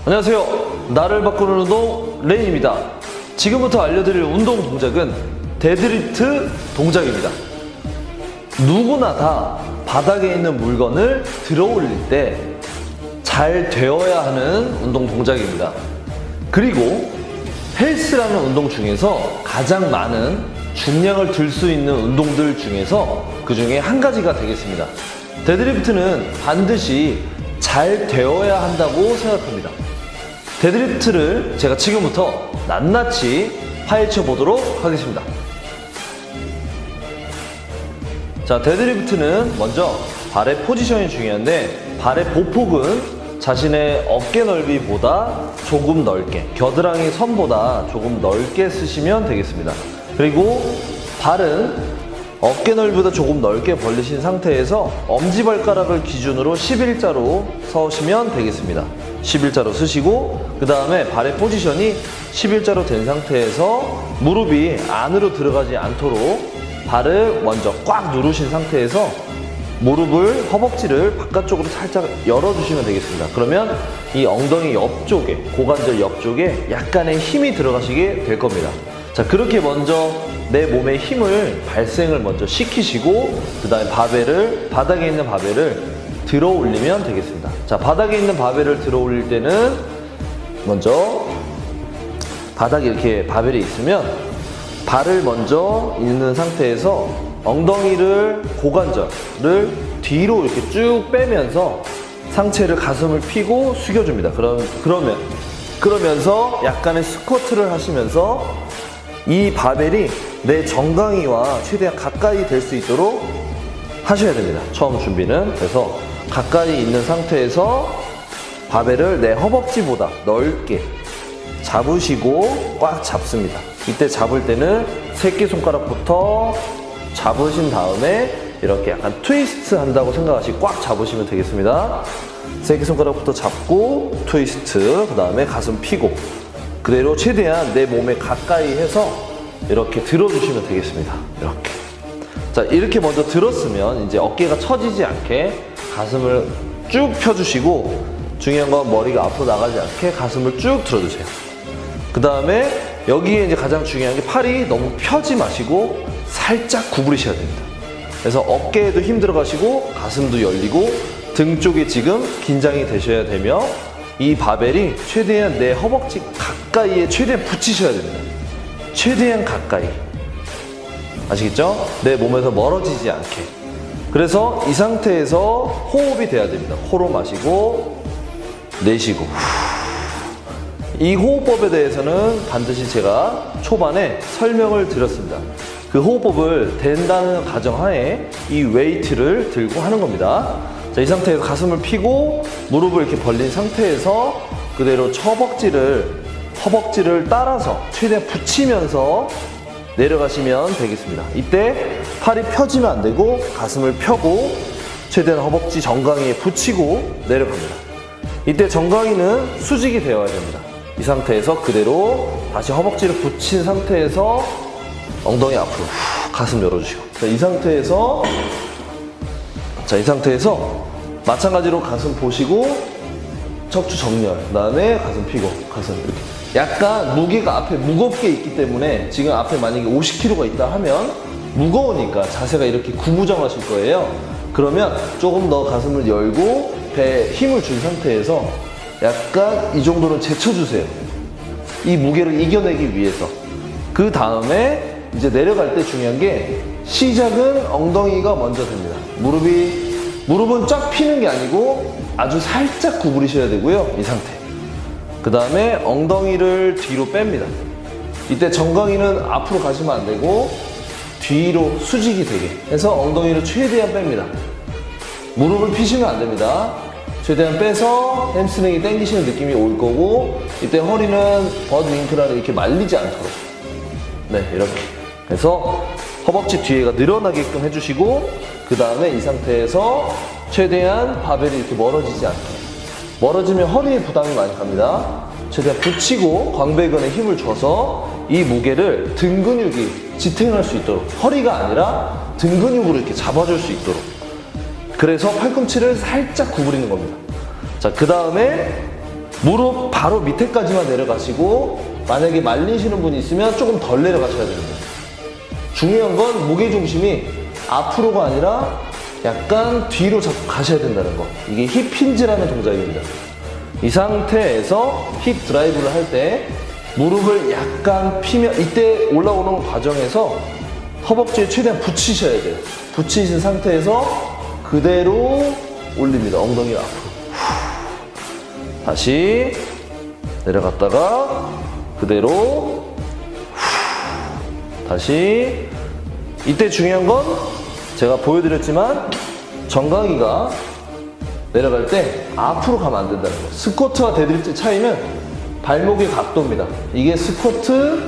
안녕하세요. 나를 바꾸는 운동 레인입니다. 지금부터 알려드릴 운동 동작은 데드리프트 동작입니다. 누구나 다 바닥에 있는 물건을 들어 올릴 때 잘 되어야 하는 운동 동작입니다. 그리고 헬스라는 운동 중에서 가장 많은 중량을 들 수 있는 운동들 중에서 그 중에 한 가지가 되겠습니다. 데드리프트는 반드시 잘 되어야 한다고 생각합니다. 데드리프트를 제가 지금부터 낱낱이 파헤쳐 보도록 하겠습니다. 자, 데드리프트는 먼저 발의 포지션이 중요한데, 발의 보폭은 자신의 어깨 넓이보다 조금 넓게, 겨드랑이 선보다 조금 넓게 쓰시면 되겠습니다. 그리고 발은 어깨 넓이보다 조금 넓게 벌리신 상태에서 엄지발가락을 기준으로 11자로 서시면 되겠습니다. 11자로 쓰시고, 그 다음에 발의 포지션이 11자로 된 상태에서 무릎이 안으로 들어가지 않도록 발을 먼저 꽉 누르신 상태에서 무릎을, 허벅지를 바깥쪽으로 살짝 열어주시면 되겠습니다. 그러면 이 엉덩이 옆쪽에, 고관절 옆쪽에 약간의 힘이 들어가시게 될 겁니다. 자, 그렇게 먼저 내 몸의 힘을 발생을 먼저 시키시고, 그 다음에 바닥에 있는 바벨을 들어 올리면 되겠습니다. 자, 바닥에 있는 바벨을 들어 올릴 때는 먼저 바닥에 이렇게 바벨이 있으면 발을 먼저 있는 상태에서 엉덩이를, 고관절을 뒤로 이렇게 쭉 빼면서 상체를, 가슴을 펴고 숙여줍니다. 그러면서 약간의 스쿼트를 하시면서 이 바벨이 내 정강이와 최대한 가까이 될 수 있도록 하셔야 됩니다. 처음 준비는. 그래서 가까이 있는 상태에서 바벨을 내 허벅지보다 넓게 잡으시고 꽉 잡습니다. 이때 잡을 때는 새끼손가락부터 잡으신 다음에 이렇게 약간 트위스트 한다고 생각하시고 꽉 잡으시면 되겠습니다. 새끼손가락부터 잡고 트위스트, 그 다음에 가슴 펴고 그대로 최대한 내 몸에 가까이 해서 이렇게 들어주시면 되겠습니다. 이렇게. 자, 이렇게 먼저 들었으면 이제 어깨가 처지지 않게 가슴을 쭉 펴주시고, 중요한 건 머리가 앞으로 나가지 않게 가슴을 쭉 들어주세요. 그 다음에 여기에 이제 가장 중요한 게 팔이 너무 펴지 마시고 살짝 구부리셔야 됩니다. 그래서 어깨에도 힘 들어가시고 가슴도 열리고 등 쪽에 지금 긴장이 되셔야 되며, 이 바벨이 최대한 내 허벅지 가까이에 최대한 붙이셔야 됩니다. 최대한 가까이. 아시겠죠? 내 몸에서 멀어지지 않게. 그래서 이 상태에서 호흡이 돼야 됩니다. 코로 마시고 내쉬고. 이 호흡법에 대해서는 반드시 제가 초반에 설명을 드렸습니다. 그 호흡법을 된다는 가정하에 이 웨이트를 들고 하는 겁니다. 자, 이 상태에서 가슴을 펴고 무릎을 이렇게 벌린 상태에서 그대로 허벅지를 따라서 최대한 붙이면서 내려가시면 되겠습니다. 이때 팔이 펴지면 안 되고 가슴을 펴고 최대한 허벅지 정강이에 붙이고 내려갑니다. 이때 정강이는 수직이 되어야 됩니다. 이 상태에서 그대로 다시 허벅지를 붙인 상태에서 엉덩이 앞으로 가슴 열어주시고, 이 상태에서 마찬가지로 가슴 보시고 척추 정렬, 그 다음에 가슴 펴고 가슴 이렇게. 약간 무게가 앞에 무겁게 있기 때문에 지금 앞에 만약에 50kg가 있다 하면 무거우니까 자세가 이렇게 구부정하실 거예요. 그러면 조금 더 가슴을 열고 배에 힘을 준 상태에서 약간 이 정도는 제쳐주세요. 이 무게를 이겨내기 위해서. 그 다음에 이제 내려갈 때 중요한 게, 시작은 엉덩이가 먼저 됩니다. 무릎은 쫙 피는 게 아니고 아주 살짝 구부리셔야 되고요. 이 상태. 그 다음에 엉덩이를 뒤로 뺍니다. 이때 정강이는 앞으로 가시면 안 되고 뒤로 수직이 되게 해서 엉덩이를 최대한 뺍니다. 무릎을 피시면 안 됩니다. 최대한 빼서 햄스트링이 당기시는 느낌이 올 거고, 이때 허리는 버드 윙크라는 이렇게 말리지 않도록, 네, 이렇게 해서 허벅지 뒤에가 늘어나게끔 해주시고, 그 다음에 이 상태에서 최대한 바벨이 이렇게 멀어지지 않게. 멀어지면 허리에 부담이 많이 갑니다. 최대한 붙이고 광배근에 힘을 줘서 이 무게를 등 근육이 지탱할 수 있도록, 허리가 아니라 등 근육으로 이렇게 잡아줄 수 있도록 그래서 팔꿈치를 살짝 구부리는 겁니다. 자, 그 다음에 무릎 바로 밑에까지만 내려가시고, 만약에 말리시는 분이 있으면 조금 덜 내려가셔야 됩니다. 중요한 건 무게중심이 앞으로가 아니라 약간 뒤로 자꾸 가셔야 된다는 거. 이게 힙 힌지라는 동작입니다. 이 상태에서 힙 드라이브를 할 때 무릎을 약간 피면, 이때 올라오는 과정에서 허벅지에 최대한 붙이셔야 돼요. 붙이신 상태에서 그대로 올립니다. 엉덩이를 앞으로. 다시 내려갔다가 그대로 다시. 이때 중요한 건 제가 보여드렸지만 정강이가 내려갈 때 앞으로 가면 안 된다는 거예요. 스쿼트와 데드리프트 차이는 발목의 각도입니다. 이게 스쿼트,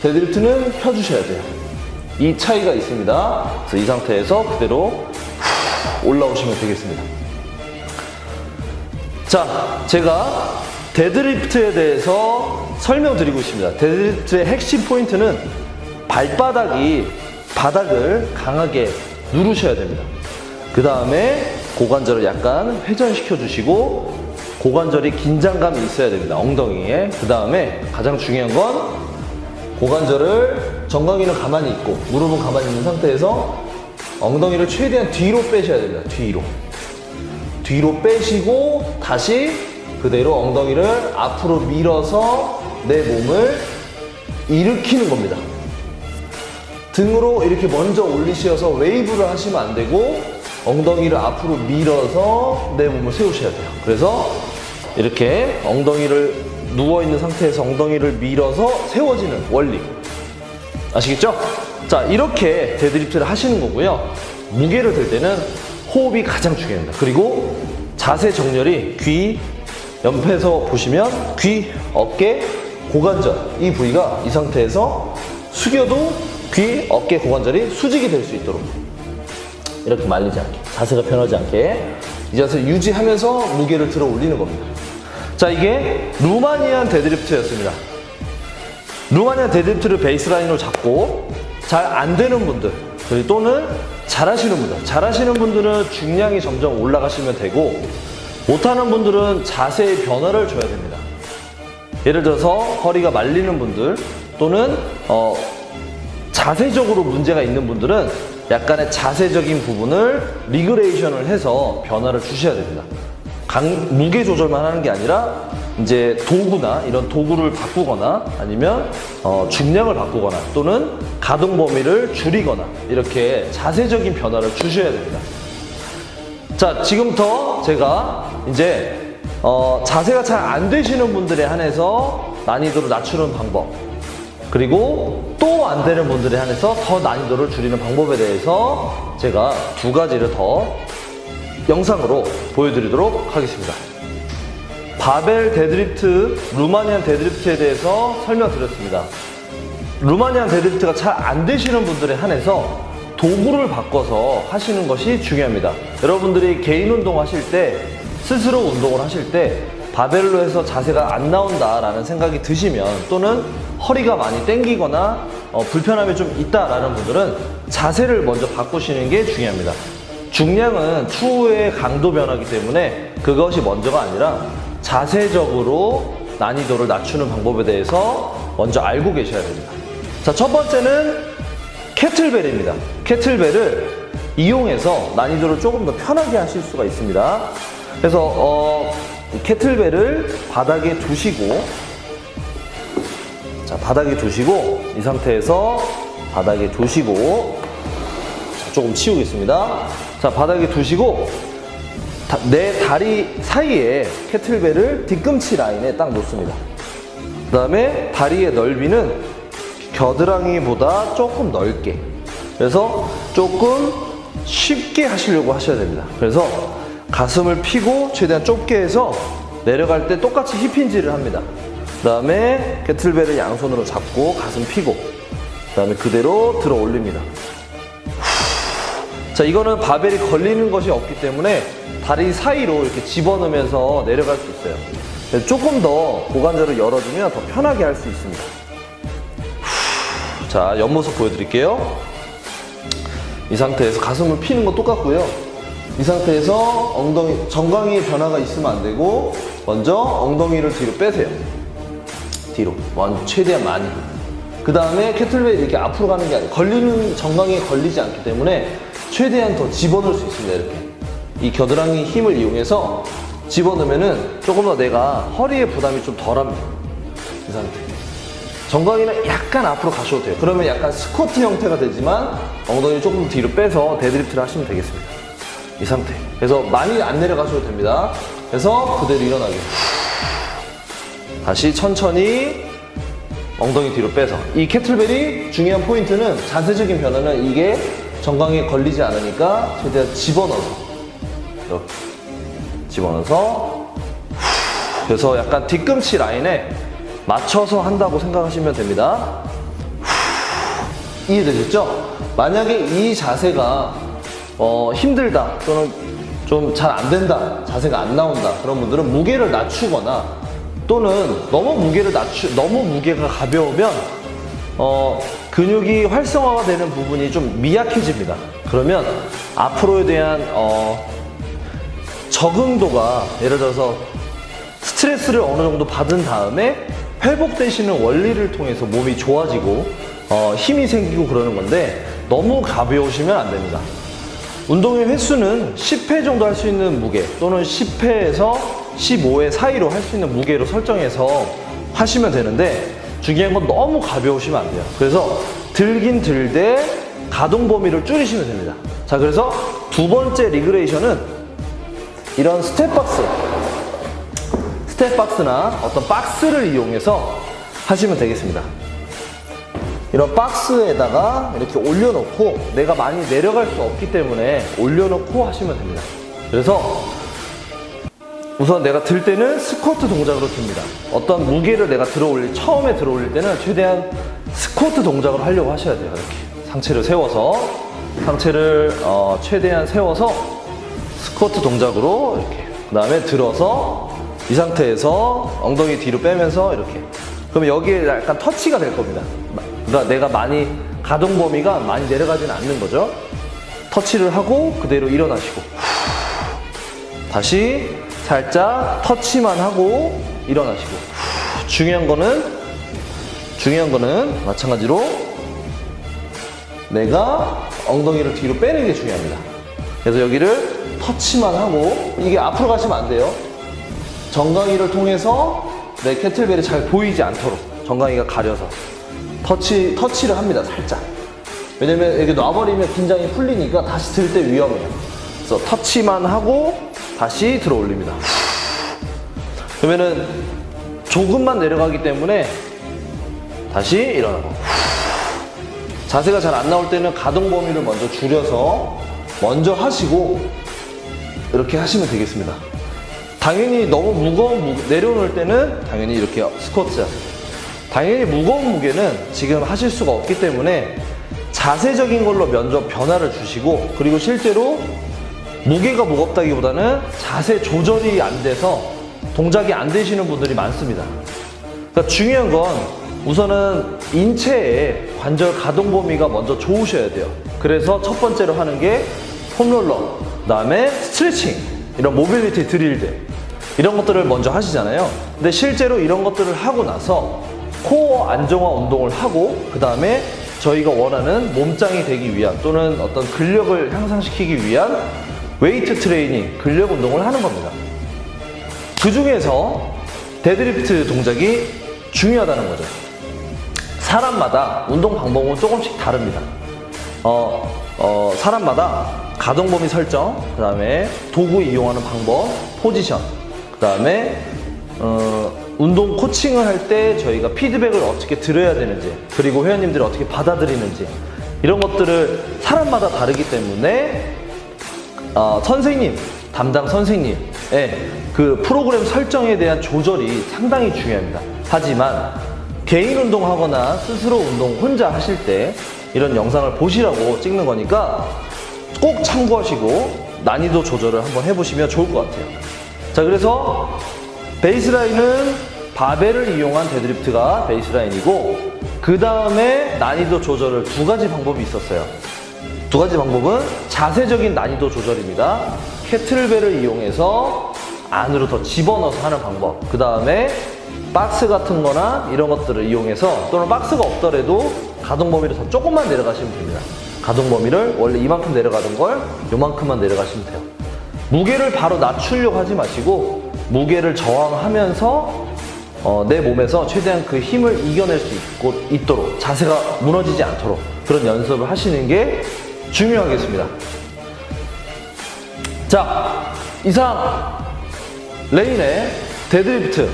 데드리프트는 펴주셔야 돼요. 이 차이가 있습니다. 그래서 이 상태에서 그대로 올라오시면 되겠습니다. 자, 제가 데드리프트에 대해서 설명드리고 있습니다. 데드리프트의 핵심 포인트는 발바닥이 바닥을 강하게 누르셔야 됩니다. 그 다음에 고관절을 약간 회전시켜 주시고, 고관절이 긴장감이 있어야 됩니다. 엉덩이에. 그 다음에 가장 중요한 건 고관절을, 정강이는 가만히 있고 무릎은 가만히 있는 상태에서 엉덩이를 최대한 뒤로 빼셔야 됩니다. 뒤로 빼시고 다시 그대로 엉덩이를 앞으로 밀어서 내 몸을 일으키는 겁니다. 등으로 이렇게 먼저 올리셔서 웨이브를 하시면 안 되고 엉덩이를 앞으로 밀어서 내 몸을 세우셔야 돼요. 그래서 이렇게 엉덩이를 누워있는 상태에서 엉덩이를 밀어서 세워지는 원리 아시겠죠? 자, 이렇게 데드리프트를 하시는 거고요. 무게를 들 때는 호흡이 가장 중요합니다. 그리고 자세 정렬이 귀 옆에서 보시면 귀, 어깨, 고관절 이 부위가 이 상태에서 숙여도 귀, 어깨, 고관절이 수직이 될 수 있도록 이렇게 말리지 않게, 자세가 변하지 않게 이 자세를 유지하면서 무게를 들어 올리는 겁니다. 자, 이게 루마니안 데드리프트였습니다. 루마니안 데드리프트를 베이스라인으로 잡고 잘 안 되는 분들 또는 잘하시는 분들은 중량이 점점 올라가시면 되고, 못하는 분들은 자세의 변화를 줘야 됩니다. 예를 들어서 허리가 말리는 분들 또는 자세적으로 문제가 있는 분들은 약간의 자세적인 부분을 리그레이션을 해서 변화를 주셔야 됩니다. 무게 조절만 하는 게 아니라 이제 도구나 이런 도구를 바꾸거나 아니면 중량을 바꾸거나 또는 가동 범위를 줄이거나 이렇게 자세적인 변화를 주셔야 됩니다. 자, 지금부터 제가 이제 자세가 잘 안 되시는 분들에 한해서 난이도를 낮추는 방법, 그리고 또 안 되는 분들에 한해서 더 난이도를 줄이는 방법에 대해서 제가 두 가지를 더 영상으로 보여드리도록 하겠습니다. 바벨 데드리프트, 루마니안 데드리프트에 대해서 설명드렸습니다. 루마니안 데드리프트가 잘 안 되시는 분들에 한해서 도구를 바꿔서 하시는 것이 중요합니다. 여러분들이 개인 운동 하실 때, 스스로 운동을 하실 때 바벨로 해서 자세가 안 나온다라는 생각이 드시면, 또는 허리가 많이 땡기거나 불편함이 좀 있다라는 분들은 자세를 먼저 바꾸시는 게 중요합니다. 중량은 추후의 강도 변화이기 때문에 그것이 먼저가 아니라 자세적으로 난이도를 낮추는 방법에 대해서 먼저 알고 계셔야 됩니다. 자, 첫 번째는 캐틀벨입니다. 캐틀벨을 이용해서 난이도를 조금 더 편하게 하실 수가 있습니다. 그래서 캐틀벨을 바닥에 두시고, 자, 바닥에 두시고, 이 상태에서 바닥에 두시고, 조금 치우겠습니다. 자, 바닥에 두시고 내 다리 사이에 캐틀벨을 뒤꿈치 라인에 딱 놓습니다. 그 다음에 다리의 넓이는 겨드랑이보다 조금 넓게, 그래서 조금 쉽게 하시려고 하셔야 됩니다. 그래서 가슴을 펴고 최대한 좁게 해서 내려갈 때 똑같이 힙힌지를 합니다. 그 다음에 캐틀벨을 양손으로 잡고 가슴 펴고, 그 다음에 그대로 들어 올립니다. 자, 이거는 바벨이 걸리는 것이 없기 때문에 다리 사이로 이렇게 집어넣으면서 내려갈 수 있어요. 조금 더 고관절을 열어주면 더 편하게 할 수 있습니다. 자, 옆모습 보여드릴게요. 이 상태에서 가슴을 피는 건 똑같고요. 이 상태에서 정강이의 변화가 있으면 안 되고 먼저 엉덩이를 뒤로 빼세요. 뒤로 최대한 많이. 그 다음에 캐틀벨이 이렇게 앞으로 가는 게 아니라 정강이에 걸리지 않기 때문에 최대한 더 집어넣을 수 있습니다. 이렇게 이 겨드랑이 힘을 이용해서 집어넣으면은 조금 더 내가 허리에 부담이 좀 덜합니다. 이 상태. 정강이는 약간 앞으로 가셔도 돼요. 그러면 약간 스쿼트 형태가 되지만 엉덩이 조금 뒤로 빼서 데드리프트를 하시면 되겠습니다. 이 상태. 그래서 많이 안 내려가셔도 됩니다. 그래서 그대로 일어나게. 다시 천천히 엉덩이 뒤로 빼서. 이 캐틀벨이 중요한 포인트는 자세적인 변화는 이게 정강이에 걸리지 않으니까 최대한 집어넣어서 이렇게 집어넣어서 그래서 약간 뒤꿈치 라인에 맞춰서 한다고 생각하시면 됩니다. 이해되셨죠? 만약에 이 자세가 힘들다 또는 좀 잘 안 된다, 자세가 안 나온다 그런 분들은 무게를 낮추거나 또는 너무 무게가 가벼우면 근육이 활성화가 되는 부분이 좀 미약해집니다. 그러면 앞으로에 대한 적응도가 예를 들어서 스트레스를 어느 정도 받은 다음에 회복되시는 원리를 통해서 몸이 좋아지고 힘이 생기고 그러는 건데 너무 가벼우시면 안 됩니다. 운동의 횟수는 10회 정도 할 수 있는 무게 또는 10회에서 15회 사이로 할 수 있는 무게로 설정해서 하시면 되는데 중요한 건 너무 가벼우시면 안 돼요. 그래서 들긴 들되 가동 범위를 줄이시면 됩니다. 자, 그래서 두 번째 리그레이션은 이런 스텝박스나 어떤 박스를 이용해서 하시면 되겠습니다. 이런 박스에다가 이렇게 올려놓고 내가 많이 내려갈 수 없기 때문에 올려놓고 하시면 됩니다. 그래서 우선 내가 들 때는 스쿼트 동작으로 듭니다. 어떤 무게를 내가 처음에 들어 올릴 때는 최대한 스쿼트 동작으로 하려고 하셔야 돼요. 이렇게 상체를 최대한 세워서 스쿼트 동작으로 이렇게 그 다음에 들어서 이 상태에서 엉덩이 뒤로 빼면서 이렇게 그러면 여기에 약간 터치가 될 겁니다. 그러니까 내가 가동 범위가 많이 내려가지는 않는 거죠. 터치를 하고 그대로 일어나시고 다시 살짝 터치만 하고 일어나시고 중요한 거는 마찬가지로 내가 엉덩이를 뒤로 빼는 게 중요합니다. 그래서 여기를 터치만 하고 이게 앞으로 가시면 안 돼요. 정강이를 통해서 내 캐틀벨이 잘 보이지 않도록 정강이가 가려서 터치를 합니다. 살짝. 왜냐면 이렇게 놔버리면 긴장이 풀리니까 다시 들 때 위험해요. 그래서 터치만 하고 다시 들어 올립니다. 그러면은 조금만 내려가기 때문에 다시 일어나고 자세가 잘 안 나올 때는 가동 범위를 먼저 줄여서 먼저 하시고 이렇게 하시면 되겠습니다. 당연히 너무 내려놓을 때는 당연히 이렇게 스쿼트 자세. 당연히 무거운 무게는 지금 하실 수가 없기 때문에 자세적인 걸로 먼저 변화를 주시고 그리고 실제로 무게가 무겁다기보다는 자세 조절이 안 돼서 동작이 안 되시는 분들이 많습니다. 그러니까 중요한 건 우선은 인체의 관절 가동 범위가 먼저 좋으셔야 돼요. 그래서 첫 번째로 하는 게 폼롤러, 그 다음에 스트레칭, 이런 모빌리티 드릴들 이런 것들을 먼저 하시잖아요. 근데 실제로 이런 것들을 하고 나서 코어 안정화 운동을 하고 그 다음에 저희가 원하는 몸짱이 되기 위한 또는 어떤 근력을 향상시키기 위한 웨이트 트레이닝, 근력 운동을 하는 겁니다. 그 중에서 데드리프트 동작이 중요하다는 거죠. 사람마다 운동 방법은 조금씩 다릅니다. 사람마다 가동 범위 설정, 그 다음에 도구 이용하는 방법, 포지션, 그 다음에 운동 코칭을 할 때 저희가 피드백을 어떻게 들어야 되는지 그리고 회원님들이 어떻게 받아들이는지 이런 것들을 사람마다 다르기 때문에 담당 선생님의 그 프로그램 설정에 대한 조절이 상당히 중요합니다. 하지만 개인 운동하거나 스스로 운동 혼자 하실 때 이런 영상을 보시라고 찍는 거니까 꼭 참고하시고 난이도 조절을 한번 해보시면 좋을 것 같아요. 자, 그래서 베이스라인은 바벨을 이용한 데드리프트가 베이스라인이고 그 다음에 난이도 조절을 두 가지 방법이 있었어요. 두 가지 방법은 자세적인 난이도 조절입니다. 캐틀벨을 이용해서 안으로 더 집어넣어서 하는 방법. 그 다음에 박스 같은 거나 이런 것들을 이용해서, 또는 박스가 없더라도 가동 범위를 더 조금만 내려가시면 됩니다. 가동 범위를 원래 이만큼 내려가던 걸 요만큼만 내려가시면 돼요. 무게를 바로 낮추려고 하지 마시고 무게를 저항하면서 내 몸에서 최대한 그 힘을 이겨낼 수 있도록, 자세가 무너지지 않도록 그런 연습을 하시는 게 중요하겠습니다. 자, 이상 레인의 데드리프트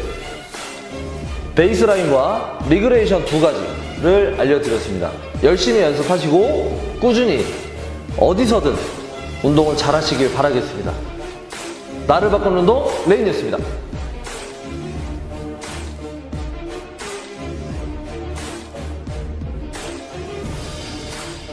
베이스라인과 리그레이션 두 가지를 알려드렸습니다. 열심히 연습하시고 꾸준히 어디서든 운동을 잘 하시길 바라겠습니다. 나를 바꾸는 운동 레인이었습니다.